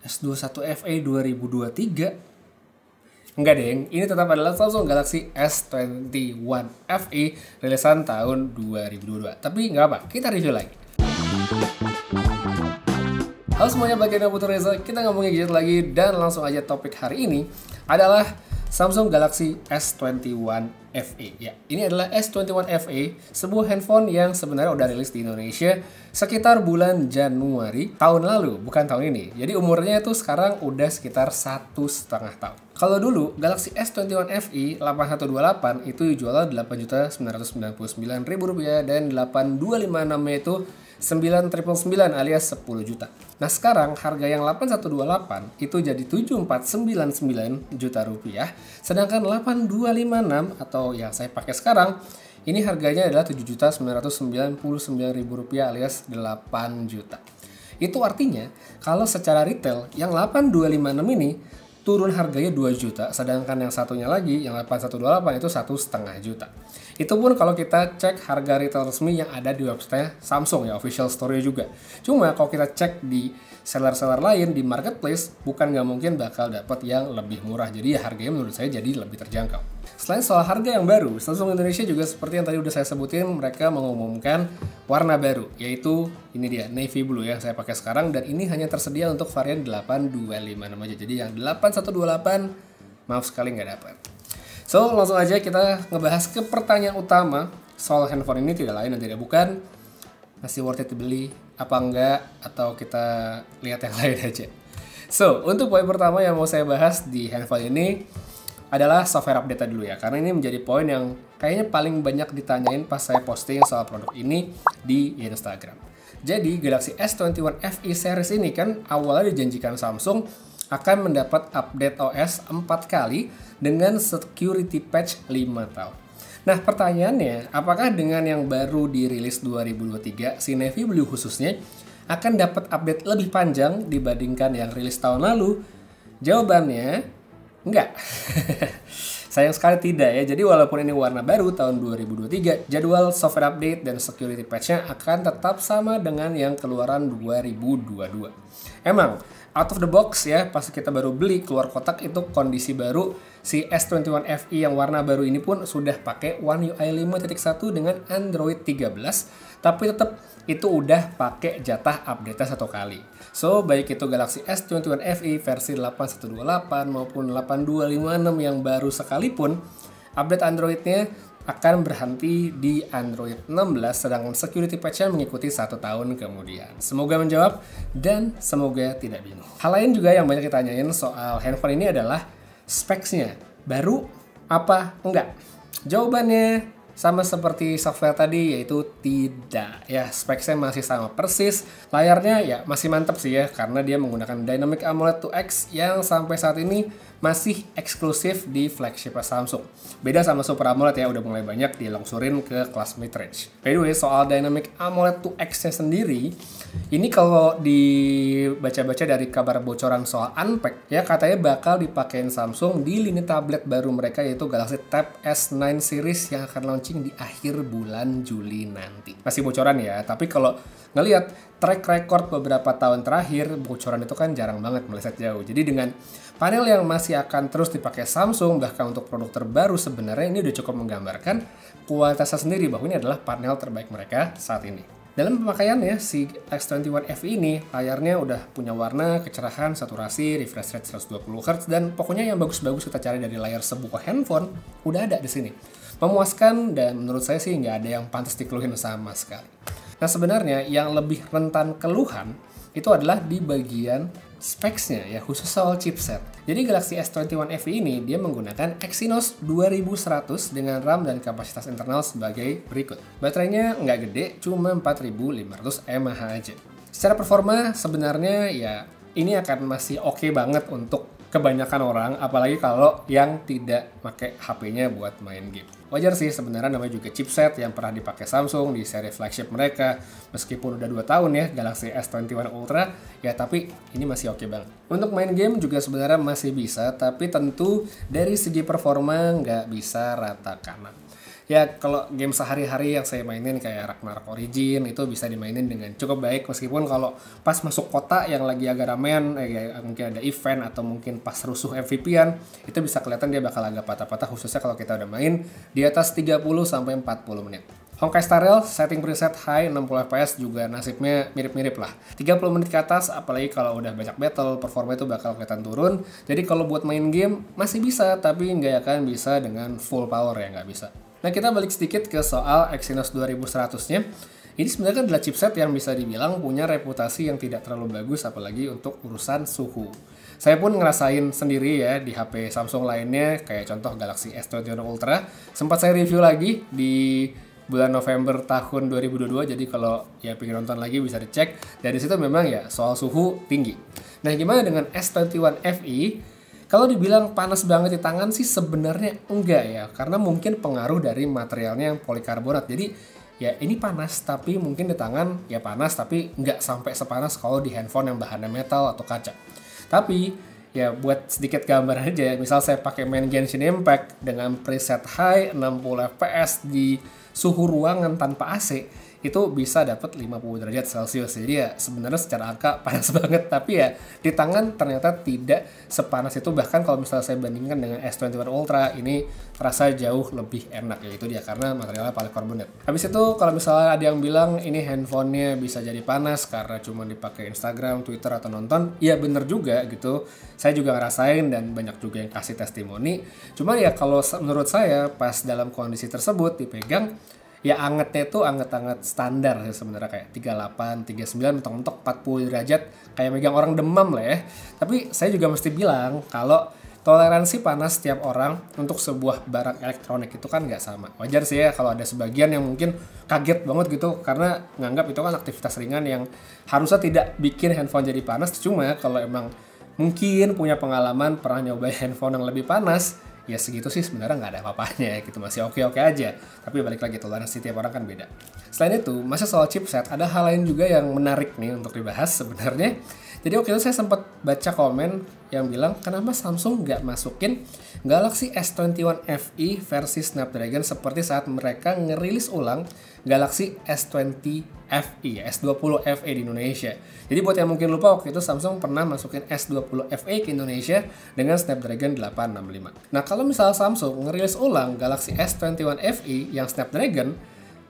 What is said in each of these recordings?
S21 FE 2023. Enggak deng, ini tetap adalah Samsung Galaxy S21 FE rilisan tahun 2022. Tapi nggak apa, kita review lagi. Halo semuanya, bagian Putu Reza, kita ngomongin gadget lagi dan langsung aja topik hari ini adalah Samsung Galaxy S21 FE. Ya, ini adalah S21 FE, sebuah handphone yang sebenarnya udah rilis di Indonesia sekitar bulan Januari tahun lalu, bukan tahun ini. Jadi umurnya itu sekarang udah sekitar 1,5 tahun. Kalau dulu Galaxy S21 FE 8128 itu jualnya Rp8.999.000 dan 8256-nya itu 9.999 alias 10 juta. Nah sekarang harga yang 8128 itu jadi 7.499 juta rupiah, sedangkan 8256 atau yang saya pakai sekarang ini harganya adalah 7.999.000 rupiah alias 8 juta. Itu artinya kalau secara retail yang 8256 ini turun harganya 2 juta, sedangkan yang satunya lagi yang 8128 itu 1,5 juta. Itu pun kalau kita cek harga retail resmi yang ada di website Samsung ya, official store juga. Cuma kalau kita cek di seller-seller lain di marketplace, bukan nggak mungkin bakal dapat yang lebih murah. Jadi ya harganya menurut saya jadi lebih terjangkau. Selain soal harga yang baru, Samsung Indonesia juga seperti yang tadi udah saya sebutin, mereka mengumumkan warna baru, yaitu ini dia, navy blue yang saya pakai sekarang, dan ini hanya tersedia untuk varian 8256 aja. Jadi yang 8128 maaf sekali nggak dapat. So, langsung aja kita ngebahas ke pertanyaan utama soal handphone ini, tidak lain dan tidak bukan masih worth it dibeli apa enggak, atau kita lihat yang lain aja. So, untuk poin pertama yang mau saya bahas di handphone ini adalah software update dulu ya, karena ini menjadi poin yang kayaknya paling banyak ditanyain pas saya posting soal produk ini di Instagram. Jadi Galaxy S21 FE series ini kan awalnya dijanjikan Samsung akan mendapat update OS 4 kali dengan security patch 5 tahun. Nah pertanyaannya, apakah dengan yang baru dirilis 2023, si Navy Blue khususnya, akan dapat update lebih panjang dibandingkan yang rilis tahun lalu? Jawabannya, enggak. Sayang sekali tidak ya. Jadi walaupun ini warna baru tahun 2023, jadwal software update dan security patch-nya akan tetap sama dengan yang keluaran 2022. Emang out of the box ya, pas kita baru beli keluar kotak itu kondisi baru, si S21 FE yang warna baru ini pun sudah pakai One UI 5.1 dengan Android 13, tapi tetap itu udah pakai jatah update-nya 1 kali. So, baik itu Galaxy S21 FE versi 8128 maupun 8256 yang baru sekalipun, update Android-nya akan berhenti di Android 16, sedangkan security patch-nya mengikuti 1 tahun kemudian. Semoga menjawab dan semoga tidak bingung. Hal lain juga yang banyak ditanyain soal handphone ini adalah specs-nya. Baru apa enggak? Jawabannya sama seperti software tadi, yaitu tidak. Ya, specs-nya masih sama persis. Layarnya ya masih mantap sih ya, karena dia menggunakan Dynamic AMOLED 2X yang sampai saat ini masih eksklusif di flagship Samsung. Beda sama Super AMOLED ya, udah mulai banyak dilongsorin ke kelas mid-range. By the way, soal Dynamic AMOLED 2X-nya sendiri, ini kalau dibaca-baca dari kabar bocoran soal Unpacked ya, katanya bakal dipakein Samsung di lini tablet baru mereka, yaitu Galaxy Tab S9 series yang akan launching di akhir bulan Juli nanti. Masih bocoran ya, tapi kalau ngelihat track record beberapa tahun terakhir, bocoran itu kan jarang banget meleset jauh. Jadi dengan panel yang masih akan terus dipakai Samsung, bahkan untuk produk terbaru, sebenarnya ini udah cukup menggambarkan kualitasnya sendiri bahwa ini adalah panel terbaik mereka saat ini. Dalam pemakaiannya, si S21 FE ini layarnya udah punya warna, kecerahan, saturasi, refresh rate 120Hz, dan pokoknya yang bagus-bagus kita cari dari layar sebuah handphone udah ada di sini. Memuaskan dan menurut saya sih nggak ada yang pantas dikeluhin sama sekali. Nah sebenarnya yang lebih rentan keluhan itu adalah di bagian specs-nya ya, khusus soal chipset. Jadi Galaxy S21 FE ini dia menggunakan Exynos 2100 dengan RAM dan kapasitas internal sebagai berikut. Baterainya nggak gede, cuma 4500 mAh aja. Secara performa sebenarnya ya ini akan masih oke banget untuk kebanyakan orang, apalagi kalau yang tidak pakai HP-nya buat main game. Wajar sih sebenarnya, namanya juga chipset yang pernah dipakai Samsung di seri flagship mereka. Meskipun udah 2 tahun ya Galaxy S21 Ultra, ya tapi ini masih oke banget. Untuk main game juga sebenarnya masih bisa, tapi tentu dari segi performa nggak bisa rata kanan. Ya kalau game sehari-hari yang saya mainin kayak Ragnarok Origin itu bisa dimainin dengan cukup baik, meskipun kalau pas masuk kota yang lagi agak ramean, mungkin ada event atau mungkin pas rusuh MVP-an, itu bisa kelihatan dia bakal agak patah-patah, khususnya kalau kita udah main di atas 30 sampai 40 menit. Honkai Star Rail setting preset high 60 fps juga nasibnya mirip-mirip lah. 30 menit ke atas, apalagi kalau udah banyak battle, performa itu bakal kelihatan turun. Jadi kalau buat main game masih bisa, tapi nggak akan bisa dengan full power ya, nggak bisa. Nah kita balik sedikit ke soal Exynos 2100-nya. Ini sebenarnya kan adalah chipset yang bisa dibilang punya reputasi yang tidak terlalu bagus, apalagi untuk urusan suhu. Saya pun ngerasain sendiri ya di HP Samsung lainnya, kayak contoh Galaxy S21 Ultra. Sempat saya review lagi di bulan November tahun 2022, jadi kalau ya pengen nonton lagi bisa dicek. Dari situ memang ya soal suhu tinggi. Nah gimana dengan S21 FE? Kalau dibilang panas banget di tangan sih sebenarnya enggak ya, karena mungkin pengaruh dari materialnya yang polikarbonat. Jadi ya ini panas, tapi mungkin di tangan ya panas, tapi nggak sampai sepanas kalau di handphone yang bahannya metal atau kaca. Tapi ya buat sedikit gambar aja, misal saya pakai main Genshin Impact dengan preset high 60 fps di suhu ruangan tanpa AC, itu bisa dapat 50 derajat Celcius. Jadi ya sebenarnya secara angka panas banget, tapi ya di tangan ternyata tidak sepanas itu. Bahkan kalau misalnya saya bandingkan dengan S21 Ultra, ini terasa jauh lebih enak, yaitu dia karena materialnya polikarbonat. Habis itu kalau misalnya ada yang bilang ini handphonenya bisa jadi panas karena cuma dipakai Instagram, Twitter, atau nonton, ya bener juga gitu. Saya juga ngerasain dan banyak juga yang kasih testimoni. Cuma ya kalau menurut saya pas dalam kondisi tersebut dipegang, ya angetnya itu anget-anget standar ya sebenarnya, kayak 38, 39, mentok-mentok 40 derajat, kayak megang orang demam lah ya. Tapi saya juga mesti bilang kalau toleransi panas setiap orang untuk sebuah barang elektronik itu kan nggak sama. Wajar sih ya kalau ada sebagian yang mungkin kaget banget gitu karena nganggap itu kan aktivitas ringan yang harusnya tidak bikin handphone jadi panas. Cuma kalau emang mungkin punya pengalaman pernah nyobain handphone yang lebih panas, ya segitu sih sebenarnya nggak ada apa-apanya gitu, masih oke-oke aja. Tapi balik lagi, toleransi tiap orang kan beda. Selain itu, masih soal chipset, ada hal lain juga yang menarik nih untuk dibahas sebenarnya. Jadi waktu itu saya sempat baca komen yang bilang kenapa Samsung nggak masukin Galaxy S21 FE versi Snapdragon seperti saat mereka ngerilis ulang Galaxy S20 FE, S20 FE di Indonesia. Jadi buat yang mungkin lupa, waktu itu Samsung pernah masukin S20 FE ke Indonesia dengan Snapdragon 865. Nah kalau misalnya Samsung ngerilis ulang Galaxy S21 FE yang Snapdragon,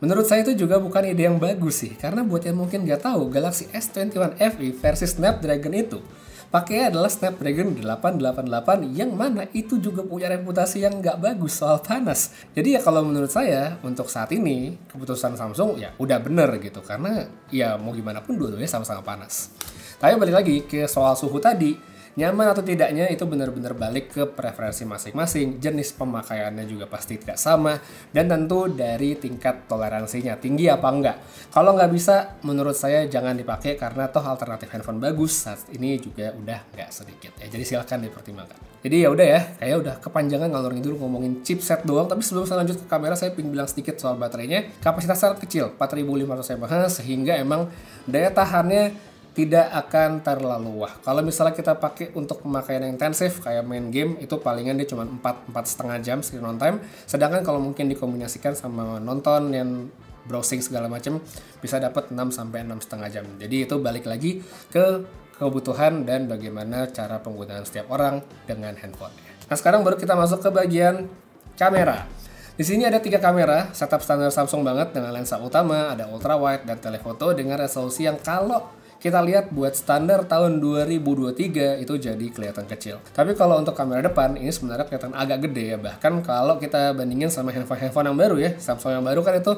menurut saya itu juga bukan ide yang bagus sih. Karena buat yang mungkin nggak tahu, Galaxy S21 FE versi Snapdragon itu pakainya adalah Snapdragon 888 yang mana itu juga punya reputasi yang nggak bagus soal panas. Jadi ya kalau menurut saya untuk saat ini keputusan Samsung ya udah bener gitu, karena ya mau gimana pun dua-duanya sama-sama panas. Tapi balik lagi ke soal suhu tadi, nyaman atau tidaknya itu benar-benar balik ke preferensi masing-masing, jenis pemakaiannya juga pasti tidak sama, dan tentu dari tingkat toleransinya, tinggi apa enggak. Kalau nggak bisa, menurut saya jangan dipakai karena toh alternatif handphone bagus saat ini juga udah nggak sedikit. Ya, jadi silahkan dipertimbangkan. Jadi ya udah ya, kayak udah kepanjangan ngalor ngidul ngomongin chipset doang, tapi sebelum saya lanjut ke kamera, saya pengen bilang sedikit soal baterainya. Kapasitas sangat kecil, 4500 mAh, sehingga emang daya tahannya tidak akan terlalu wah. Kalau misalnya kita pakai untuk pemakaian yang intensif kayak main game, itu palingan dia cuma 4,5 jam screen on time. Sedangkan kalau mungkin dikombinasikan sama nonton yang browsing segala macam, bisa dapat 6 sampai 6,5 jam. Jadi itu balik lagi ke kebutuhan dan bagaimana cara penggunaan setiap orang dengan handphone. Nah sekarang baru kita masuk ke bagian kamera. Di sini ada 3 kamera, setup standar Samsung banget dengan lensa utama, ada ultra wide dan telefoto dengan resolusi yang kalau kita lihat buat standar tahun 2023 itu jadi kelihatan kecil. Tapi kalau untuk kamera depan ini sebenarnya kelihatan agak gede ya. Bahkan kalau kita bandingin sama handphone yang baru ya, Samsung yang baru kan itu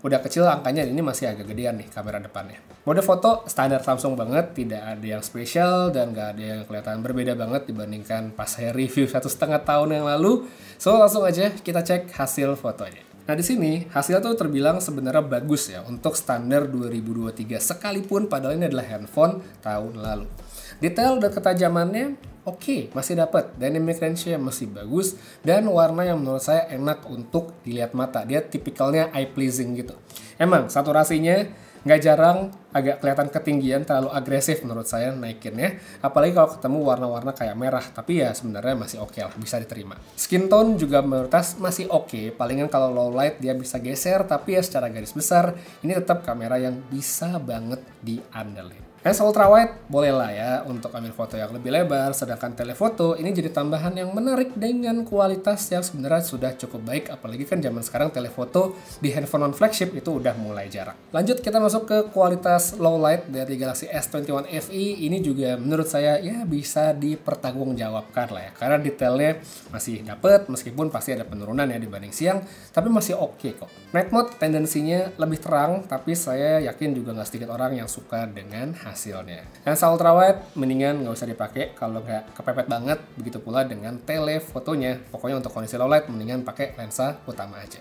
udah kecil angkanya, ini masih agak gedean nih kamera depannya. Mode foto standar Samsung banget, tidak ada yang spesial dan gak ada yang kelihatan berbeda banget dibandingkan pas saya review 1,5 tahun yang lalu. So langsung aja kita cek hasil fotonya. Nah di sini hasilnya tuh terbilang sebenarnya bagus ya untuk standar 2023 sekalipun padahal ini adalah handphone tahun lalu. Detail dan ketajamannya oke, masih dapat. Dynamic range-nya masih bagus dan warna yang menurut saya enak untuk dilihat mata. Dia tipikalnya eye pleasing gitu. Emang saturasinya Nggak jarang agak kelihatan ketinggian, terlalu agresif menurut saya naikinnya. Apalagi kalau ketemu warna-warna kayak merah, tapi ya sebenarnya masih oke lah, bisa diterima. Skin tone juga menurut saya masih oke. Palingan kalau low light dia bisa geser, tapi ya secara garis besar ini tetap kamera yang bisa banget diandelin. Lens ultrawide boleh lah ya untuk ambil foto yang lebih lebar, sedangkan telefoto ini jadi tambahan yang menarik dengan kualitas yang sebenarnya sudah cukup baik, apalagi kan zaman sekarang telefoto di handphone non flagship itu udah mulai jarang. Lanjut kita masuk ke kualitas low light dari Galaxy S21 FE. Ini juga menurut saya ya bisa dipertanggungjawabkan lah ya, karena detailnya masih dapet meskipun pasti ada penurunan ya dibanding siang, tapi masih oke kok. Night mode tendensinya lebih terang, tapi saya yakin juga nggak sedikit orang yang suka dengan hasilnya. Lensa ultrawide mendingan nggak usah dipakai kalau nggak kepepet banget. Begitu pula dengan telefotonya. Pokoknya untuk kondisi low light mendingan pakai lensa utama aja.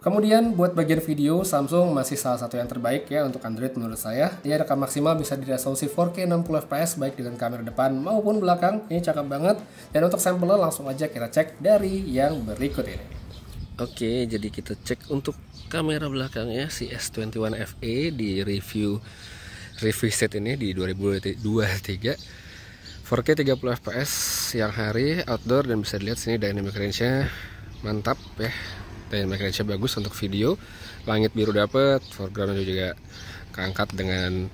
Kemudian buat bagian video, Samsung masih salah satu yang terbaik ya untuk Android menurut saya. Dia rekam maksimal bisa di resolusi 4K 60fps baik dengan kamera depan maupun belakang. Ini cakep banget. Dan untuk sampelnya langsung aja kita cek dari yang berikut ini. Oke, jadi kita cek untuk kamera belakangnya si S21 FE di review set ini di 2023. 4K 30fps siang hari outdoor, dan bisa dilihat sini dynamic range-nya mantap ya. Dynamic range-nya bagus untuk video. Langit biru dapet, foreground juga keangkat dengan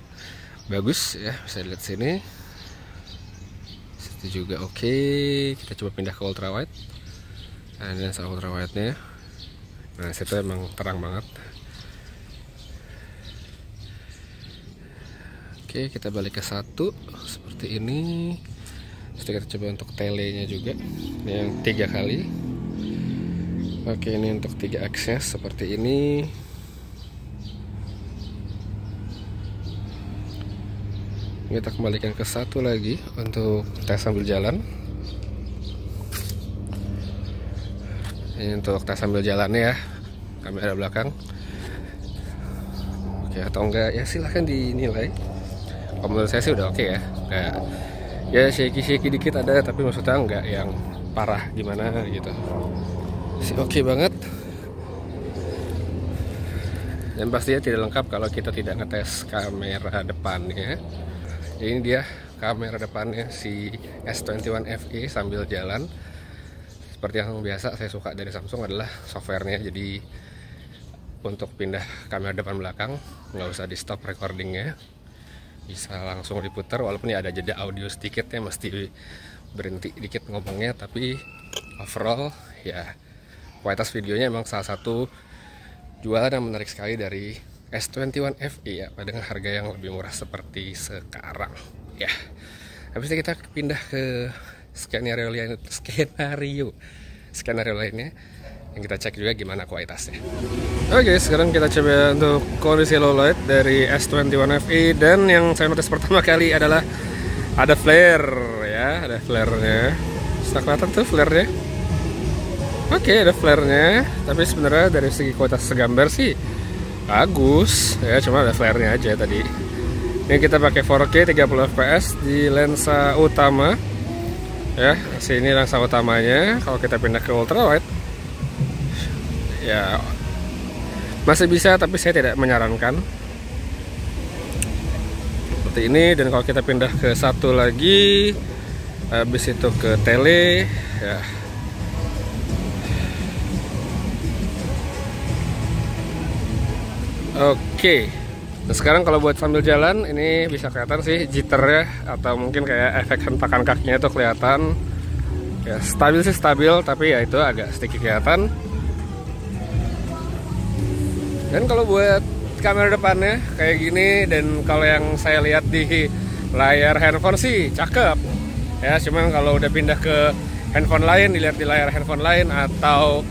bagus ya, bisa dilihat sini. Situ juga oke. Kita coba pindah ke ultrawide. Nah, ini lensa ultrawide-nya. Nah, situ emang terang banget. Oke, kita balik ke satu seperti ini. Terus kita coba untuk telenya juga. Ini yang 3 kali. Oke, ini untuk 3 akses seperti ini. Kita kembalikan ke satu lagi untuk tes sambil jalan. Ini untuk tes sambil jalannya ya, kamera belakang. Oke atau enggak ya silahkan dinilai. Kalau menurut saya sih udah oke ya. Kayak ya shaky dikit ada, tapi maksudnya enggak yang parah gimana gitu. Oke banget. Dan pastinya tidak lengkap kalau kita tidak ngetes kamera depannya. Ini dia kamera depannya si S21 FE sambil jalan. Seperti yang biasa saya suka dari Samsung adalah softwarenya. Jadi untuk pindah kamera depan belakang nggak usah di stop recordingnya, bisa langsung diputar. Walaupun ya ada jeda audio sedikit ya, mesti berhenti dikit ngomongnya, tapi overall ya kualitas videonya emang salah satu jualan yang menarik sekali dari S21 FE ya, dengan harga yang lebih murah seperti sekarang ya. Habis itu kita pindah ke skenario lainnya yang kita cek juga gimana kualitasnya. Oke, sekarang kita coba untuk kondisi low light dari S21 FE, dan yang saya notice pertama kali adalah ada flare ya, ada flare-nya. Bisa kelihatan tuh flare-nya. Oke, ada flare-nya, tapi sebenarnya dari segi kualitas segambar sih bagus ya, cuma ada flare-nya aja tadi. Ini kita pakai 4K 30fps di lensa utama ya. Sini lensa utamanya. Kalau kita pindah ke ultrawide ya masih bisa, tapi saya tidak menyarankan seperti ini. Dan kalau kita pindah ke satu lagi, habis itu ke tele ya, oke. Nah, sekarang kalau buat sambil jalan ini bisa kelihatan sih jitter ya, atau mungkin kayak efek hentakan kakinya itu kelihatan. Ya, stabil sih stabil, tapi ya itu agak sedikit kelihatan. Dan kalau buat kamera depannya kayak gini, dan kalau yang saya lihat di layar handphone sih cakep. Ya, cuman kalau udah pindah ke handphone lain, dilihat di layar handphone lain atau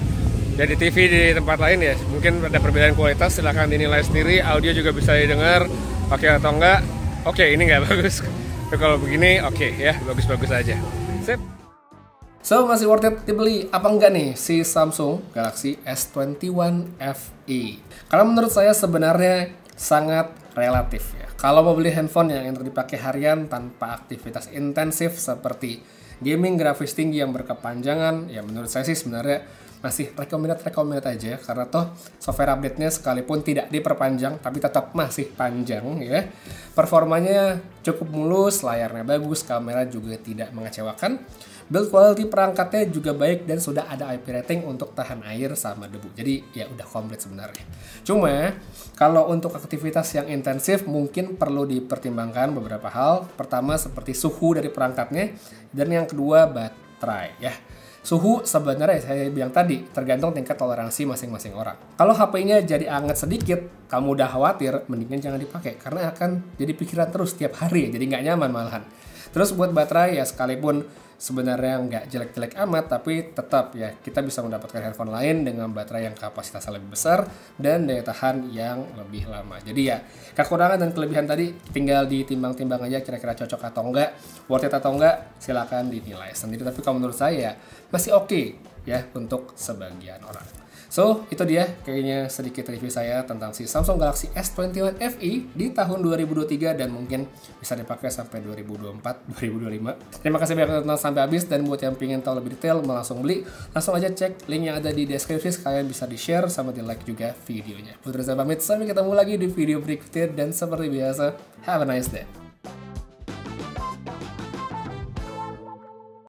jadi TV di tempat lain ya, mungkin ada perbedaan kualitas. Silahkan dinilai sendiri. Audio juga bisa didengar oke atau enggak. Oke, ini nggak bagus. Tapi kalau begini oke ya, bagus-bagus aja. Sip. So, masih worth it dibeli apa enggak nih si Samsung Galaxy S21 FE? Karena menurut saya sebenarnya sangat relatif ya. Kalau mau beli handphone yang enak dipakai harian tanpa aktivitas intensif seperti gaming grafis tinggi yang berkepanjangan, ya menurut saya sih sebenarnya masih recommended aja, karena toh software update-nya sekalipun tidak diperpanjang tapi tetap masih panjang ya. Performanya cukup mulus, layarnya bagus, kamera juga tidak mengecewakan. Build quality perangkatnya juga baik dan sudah ada IP rating untuk tahan air sama debu. Jadi ya udah komplit sebenarnya. Cuma kalau untuk aktivitas yang intensif mungkin perlu dipertimbangkan beberapa hal. Pertama seperti suhu dari perangkatnya, dan yang kedua baterai ya. Suhu sebenarnya saya bilang tadi tergantung tingkat toleransi masing-masing orang. Kalau HP-nya jadi anget sedikit, kamu udah khawatir, mendingan jangan dipakai karena akan jadi pikiran terus tiap hari, jadi nggak nyaman malahan. Terus buat baterai ya sekalipun sebenarnya nggak jelek-jelek amat, tapi tetap ya kita bisa mendapatkan handphone lain dengan baterai yang kapasitasnya lebih besar dan daya tahan yang lebih lama. Jadi ya kekurangan dan kelebihan tadi tinggal ditimbang-timbang aja kira-kira cocok atau enggak, worth it atau enggak, silakan dinilai sendiri. Tapi kalau menurut saya masih oke ya untuk sebagian orang. So, itu dia kayaknya sedikit review saya tentang si Samsung Galaxy S21 FE di tahun 2023 dan mungkin bisa dipakai sampai 2024-2025. Terima kasih banyak nonton sampai habis, dan buat yang pengen tahu lebih detail mau langsung beli, langsung aja cek link yang ada di deskripsi, kalian bisa di-share sama di-like juga videonya. Putri saya pamit, sampai ketemu lagi di video berikutnya, dan seperti biasa, have a nice day.